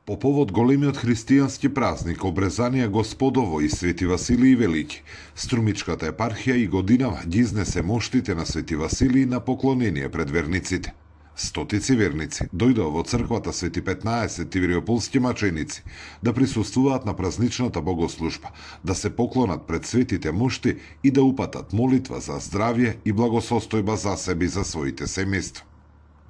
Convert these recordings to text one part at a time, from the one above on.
По повод големиот христијански празник Обрезанија Господово и Свети Василий Велики, Струмичката епархија и годинава ги изнесе моштите на Свети Василий на поклонение пред верниците. Стотици верници дојдоа во црквата Свети 15 Тивриополски маченици да присуствуваат на празничната богослужба, да се поклонат пред светите мошти и да упатат молитва за здравје и благосостојба за себе и за своите семејства.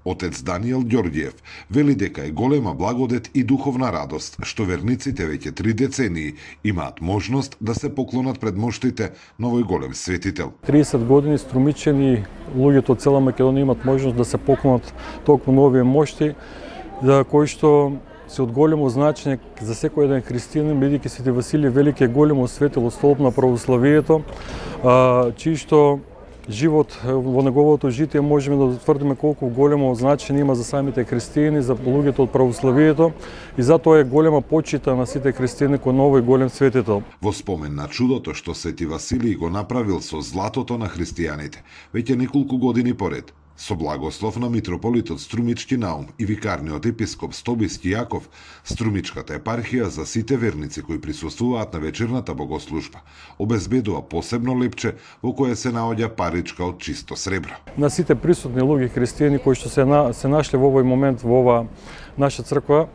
Отец Даниел Ѓорѓиев вели дека е голема благодет и духовна радост што верниците веќе 3 децении имаат можност да се поклонат пред моштите на овој голем светител. 30 години струмичени луѓето од цела Македонија имат можност да се поклонат токму на овие мошти, кои што се од големо значење за секој еден христијанин, бидејќи Свети Василий Велики е големо светило столб на православието, чии што живот во неговото житие можеме да тврдиме колку големо значење има за самите христијани, за луѓето од православието, и затоа е голема почита на сите христијани кон овој голем светител. Во спомен на чудото што Свети Василий го направил со златото на христијаните, веќе неколку години поред, со благослов на митрополитот Струмички Наум и викарниот епископ Стобиски Јаков, Струмичката епархија за сите верници кои присуствуваат на вечерната богослужба обезбедува посебно лепче во кое се наоѓа паричка од чисто сребро. На сите присутни луѓе христијани кои што се нашли во овој момент во ова наша црква,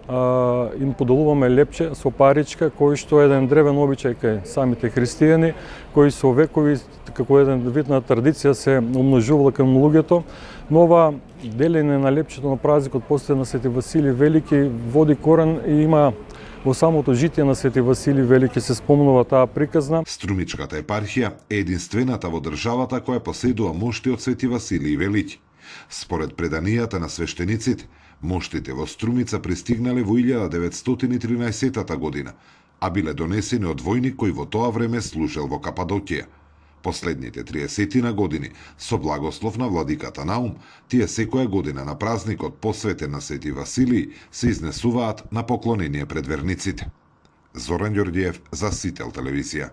им поделуваме лепче со паричка, кој што е еден древен обичај кај самите христијани, кои со векови како еден вид на традиција се умножувала кон луѓето. Но ова делење на лепчето на празникот после на Свети Василий Велики води корен и има во самото житие на Свети Василий Велики се спомнува таа приказна. Струмичката епархија е единствената во државата која поседува мошти од Свети Василий Велики. Според преданијата на свештениците, моштите во Струмица пристигнале во 1913 година, а биле донесени од војник кој во тоа време служел во Кападокија. Последните 30 години, со благослов на владиката Наум, тие секоја година на празникот посветен на Свети Василий се изнесуваат на поклонение пред верниците. Зоран Ѓорѓиев за Сител телевизија.